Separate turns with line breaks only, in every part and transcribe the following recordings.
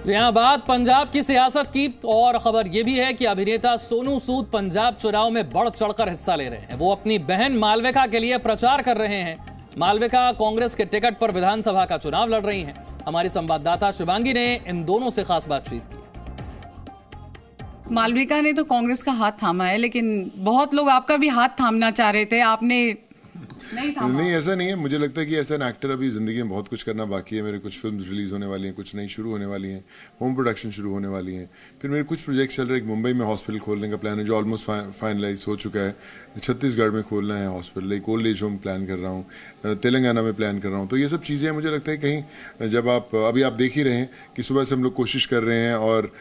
यहाँ बात पंजाब की सियासत की और खबर यह भी है कि अभिनेता सोनू सूद पंजाब चुनाव में बढ़ चढ़कर हिस्सा ले रहे हैं। वो अपनी बहन मालविका के लिए प्रचार कर रहे हैं। मालविका कांग्रेस के टिकट पर विधानसभा का चुनाव लड़ रही हैं। हमारी संवाददाता शिवांगी ने इन दोनों से खास बातचीत की।
मालविका ने तो कांग्रेस का हाथ थामा है, लेकिन बहुत लोग आपका भी हाथ थामना चाह रहे थे, आपने
नहीं, ऐसा नहीं है। मुझे लगता है कि ऐसा एक्टर अभी ज़िंदगी में बहुत कुछ करना बाकी है। मेरे कुछ फिल्म्स रिलीज़ होने वाली हैं, कुछ नई शुरू होने वाली हैं, होम प्रोडक्शन शुरू होने वाली हैं। फिर मेरे कुछ प्रोजेक्ट्स चल रहे हैं। मुंबई में हॉस्पिटल खोलने का प्लान है जो ऑलमोस्ट फाइनलाइज हो चुका है। छत्तीसगढ़ में खोलना है हॉस्पिटल, एक ओल्ड एज होम प्लान कर रहा हूँ, तेलंगाना में प्लान कर रहा हूँ। तो ये सब चीज़ें मुझे लगता है कहीं जब अभी आप देख ही रहे हैं कि सुबह से हम लोग कोशिश कर रहे हैं और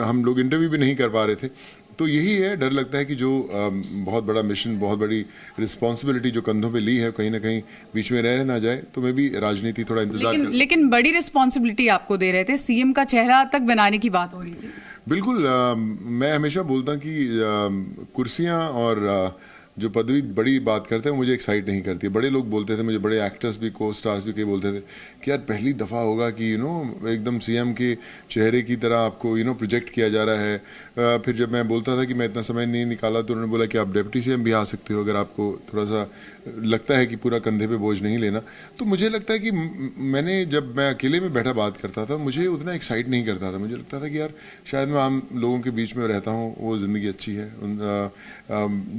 हम लोग इंटरव्यू भी नहीं कर पा रहे थे। तो यही है, डर लगता है कि जो बहुत बड़ा मिशन, बहुत बड़ी रिस्पॉन्सिबिलिटी जो कंधों पे ली है, कहीं ना कहीं बीच में रह ना जाए। तो मैं भी राजनीति थोड़ा इंतजार
लेकिन बड़ी रिस्पॉन्सिबिलिटी आपको दे रहे थे, सीएम का चेहरा तक बनाने की बात हो रही थी।
बिल्कुल। मैं हमेशा बोलता हूँ कि कुर्सियाँ और जो पदवी बड़ी बात करते हैं मुझे एक्साइट नहीं करती। बड़े लोग बोलते थे मुझे, बड़े एक्टर्स भी, को स्टार्स भी कई बोलते थे कि यार पहली दफ़ा होगा कि एकदम सीएम के चेहरे की तरह आपको प्रोजेक्ट किया जा रहा है। फिर जब मैं बोलता था कि मैं इतना समय नहीं निकाला तो उन्होंने बोला कि आप डिप्टी सीएम भी आ सकते हो अगर आपको थोड़ा सा लगता है कि पूरा कंधे पे बोझ नहीं लेना। तो मुझे लगता है कि जब मैं अकेले में बैठा बात करता था मुझे उतना एक्साइट नहीं करता था। मुझे लगता था कि यार शायद मैं आम लोगों के बीच में रहता हूँ, वो ज़िंदगी अच्छी है।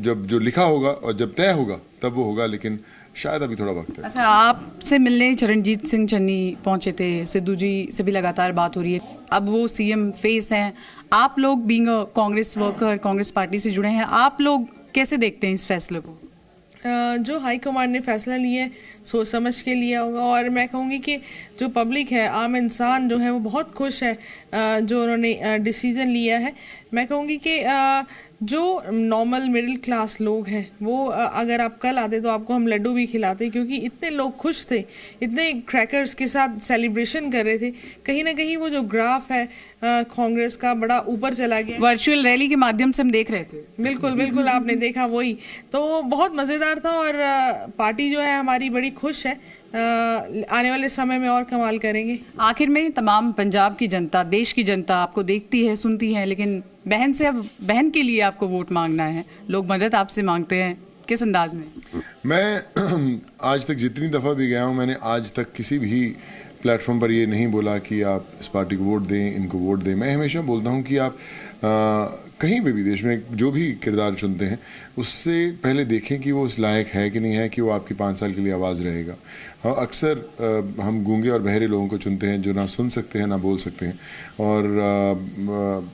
जब जो लिखा होगा और जब तय होगा तब वो होगा, लेकिन शायद अभी थोड़ा वक्त है।
अच्छा, आपसे मिलने चरणजीत सिंह चन्नी पहुंचे थे, सिद्धू जी से भी लगातार बात हो रही है। अब वो सीएम फेस हैं, आप लोग being a Congress worker, Congress party से जुड़े हैं, आप लोग कैसे देखते हैं इस फैसले को?
जो हाई कमांड ने फैसला लिया है सोच समझ के लिया होगा, और मैं कहूँगी कि जो पब्लिक है, आम इंसान जो है वो बहुत खुश है जो उन्होंने डिसीज़न लिया है। मैं कहूँगी कि जो नॉर्मल मिडिल क्लास लोग हैं वो अगर आप कल आते तो आपको हम लड्डू भी खिलाते, क्योंकि इतने लोग खुश थे, इतने क्रैकर्स के साथ सेलिब्रेशन कर रहे थे। कहीं ना कहीं वो जो ग्राफ है कांग्रेस का बड़ा ऊपर चला गया।
वर्चुअल रैली के माध्यम से हम देख रहे थे।
बिल्कुल बिल्कुल, आपने देखा वही, तो बहुत मज़ेदार था। और पार्टी जो है हमारी बड़ी खुश है, आने वाले समय में और कमाल करेंगे।
आखिर में तमाम पंजाब की जनता, देश की जनता आपको देखती है, सुनती है, लेकिन बहन से अब बहन के लिए आपको वोट मांगना है, लोग मदद आपसे मांगते हैं, किस अंदाज में?
मैं आज तक जितनी दफ़ा भी गया हूँ, मैंने आज तक किसी भी प्लेटफॉर्म पर ये नहीं बोला कि आप इस पार्टी को वोट दें, इनको वोट दें। मैं हमेशा बोलता हूँ कि आप कहीं भी देश में जो भी किरदार चुनते हैं उससे पहले देखें कि वो उस लायक है कि नहीं है कि वो आपकी 5 साल के लिए आवाज़ रहेगा। अक्सर हम गूंगे और बहरे लोगों को चुनते हैं जो ना सुन सकते हैं ना बोल सकते हैं। और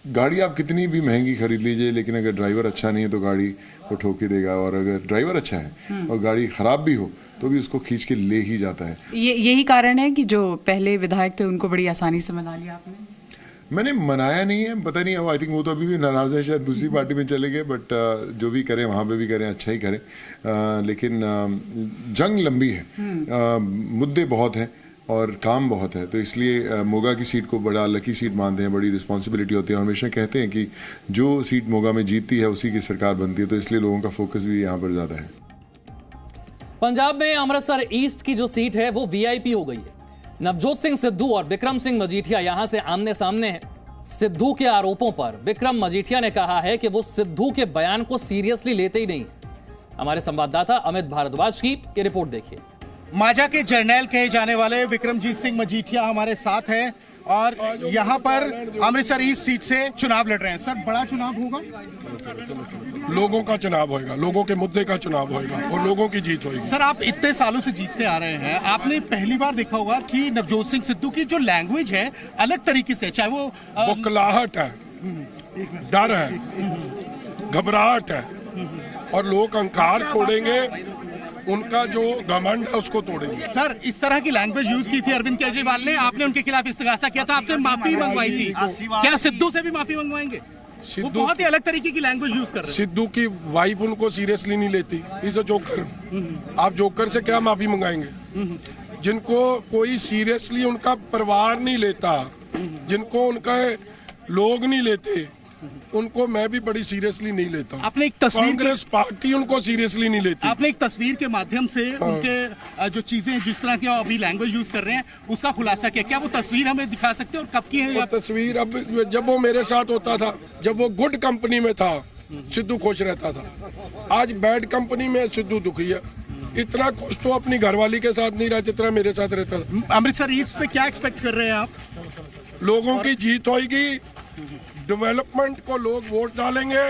गाड़ी आप कितनी भी महंगी खरीद लीजिए, लेकिन अगर ड्राइवर अच्छा नहीं है तो गाड़ी वो ठोक ही देगा। और अगर ड्राइवर अच्छा है और गाड़ी ख़राब भी हो तो भी उसको खींच के ले ही जाता है।
यही कारण है कि जो पहले विधायक थे उनको बड़ी आसानी से मना लिया आपने?
मैंने मनाया नहीं है, पता नहीं, आई थिंक वो तो अभी भी नाराज़ है, शायद दूसरी पार्टी में चले गए। बट जो भी करें वहाँ पे भी करें, अच्छा ही करें। लेकिन जंग लंबी है, मुद्दे बहुत हैं और काम बहुत है, तो इसलिए मोगा की सीट को बड़ा लकी सीट मानते हैं, बड़ी रिस्पॉन्सिबिलिटी होती है। हमेशा कहते हैं कि जो सीट मोगा में जीतती है उसी की सरकार बनती है, तो इसलिए लोगों का फोकस भी यहाँ पर ज़्यादा है।
पंजाब में अमृतसर ईस्ट की जो सीट है वो वीआईपी हो गई है। नवजोत सिंह सिद्धू और विक्रम सिंह मजीठिया यहां से आमने सामने हैं। सिद्धू के आरोपों पर विक्रम मजीठिया ने कहा है कि वो सिद्धू के बयान को सीरियसली लेते ही नहीं। हमारे संवाददाता अमित भारद्वाज की ये रिपोर्ट देखिए।
माजा के जर्नैल कहे जाने वाले विक्रमजीत सिंह मजीठिया हमारे साथ हैं और यहाँ पर अमृतसर ईस्ट सीट से चुनाव लड़ रहे हैं। सर, बड़ा चुनाव होगा?
लोगों का चुनाव होगा, लोगों के मुद्दे का चुनाव होगा और लोगों की जीत होगी।
सर, आप इतने सालों से जीतते आ रहे हैं, आपने पहली बार देखा होगा कि नवजोत सिंह सिद्धू की जो लैंग्वेज है अलग तरीके से, चाहे वो
बुकलाहट है, डर है, घबराहट है, और लोग अहंकार तोड़ेंगे, उनका जो घमंड है उसको तोड़ेंगे।
सर, इस तरह की लैंग्वेज यूज की थी अरविंद केजरीवाल ने, आपने उनके खिलाफ इस्तिगासा किया था, आपसे माफी मंगवाई थी, क्या सिद्धू से भी माफी मंगवाएंगे? वो बहुत ही अलग तरीके की लैंग्वेज यूज कर रहे हैं।
सिद्धू की वाइफ उनको सीरियसली नहीं लेती, इज अ जोकर। आप जोकर से क्या माफी मंगाएंगे? जिनको कोई सीरियसली उनका परिवार नहीं लेता, जिनको उनका लोग नहीं लेते, उनको मैं भी बड़ी सीरियसली नहीं लेता हूं।
आपने एक तस्वीर
कांग्रेस पार्टी उनको सीरियसली नहीं लेती।
आपने एक तस्वीर के माध्यम से उनके जो चीजें जिस तरह की अभी लैंग्वेज यूज कर रहे हैं उसका खुलासा किया। क्या वो तस्वीर हमें दिखा सकते हैं और कब की है?
वो तस्वीर अब जब वो मेरे साथ होता था, जब वो गुड कंपनी में था, सिद्धू खुश रहता था। आज बैड कंपनी में सिद्धू दुखी है। इतना खुश तो अपनी घरवाली के साथ नहीं रहा जितना मेरे साथ रहता था।
अमृतसर ईस्ट पे क्या एक्सपेक्ट कर रहे हैं आप?
लोगों की जीत होगी, डेवलपमेंट को लोग वोट डालेंगे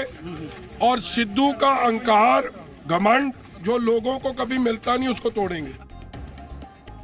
और सिद्धू का अहंकार, घमंड जो लोगों को कभी मिलता नहीं उसको तोड़ेंगे।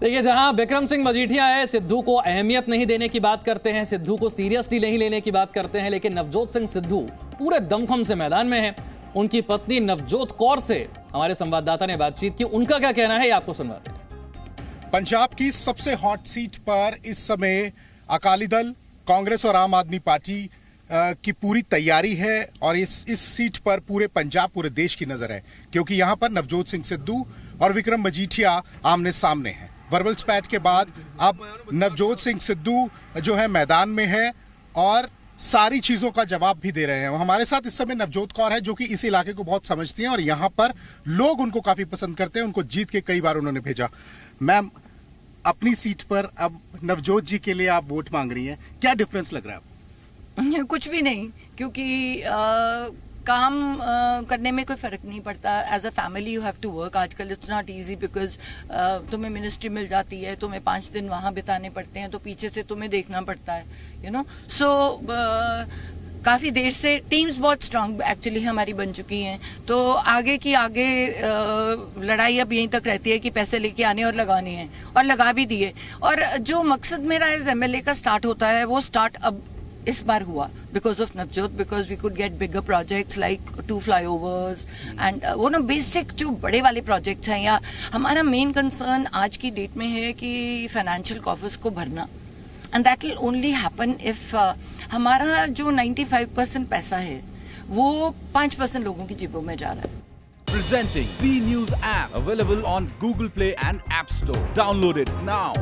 देखिए, जहां बिक्रम सिंह मजीठिया है, सिद्धू को अहमियत नहीं देने की बात करते हैं, सिद्धू को सीरियसली नहीं लेने की बात करते हैं, लेकिन नवजोत सिंह सिद्धू पूरे दमखम से मैदान में है। उनकी पत्नी नवजोत कौर से हमारे संवाददाता ने बातचीत की। उनका क्या कहना है, ये आपको सुनवाते हैं।
पंजाब की सबसे हॉट सीट पर इस समय अकाली दल, कांग्रेस और आम आदमी पार्टी की पूरी तैयारी है और इस सीट पर पूरे पंजाब, पूरे देश की नजर है, क्योंकि यहां पर नवजोत सिंह सिद्धू और विक्रम मजीठिया आमने सामने हैं। वर्बल स्पैट के बाद अब नवजोत सिंह सिद्धू जो है मैदान में है और सारी चीजों का जवाब भी दे रहे हैं। हमारे साथ इस समय नवजोत कौर है जो कि इस इलाके को बहुत समझती हैं और यहाँ पर लोग उनको काफी पसंद करते हैं। उनको जीत के कई बार उन्होंने भेजा। मैम, अपनी सीट पर अब नवजोत जी के लिए आप वोट मांग रही हैं, क्या डिफरेंस लग रहा है?
कुछ भी नहीं, क्योंकि काम करने में कोई फर्क नहीं पड़ता। As a family you have to work. आजकल इट्स नॉट इजी बिकॉज तुम्हें मिनिस्ट्री मिल जाती है, तुम्हें 5 दिन वहाँ बिताने पड़ते हैं, तो पीछे से तुम्हें देखना पड़ता है, यू नो। सो काफ़ी देर से टीम्स बहुत स्ट्रांग एक्चुअली हमारी बन चुकी हैं, तो आगे की आगे लड़ाई अब यहीं तक रहती है कि पैसे लेके आने और लगाने हैं, और लगा भी दिए। और जो मकसद मेरा एज MLA का स्टार्ट होता है वो स्टार्ट अब इस बार हुआ because of Navjot, because we could get bigger projects like 2 flyovers and वो ना बेसिक जो बड़े वाले प्रोजेक्ट्स हैं। या हमारा मेन कंसर्न आज की डेट में है कि फाइनेंशियल कॉफर्स को भरना, and that will only happen if हमारा जो 95% पैसा है वो 5% लोगों की जेबों में जा रहा है।
Presenting B News app available on Google Play and App Store. Download it now.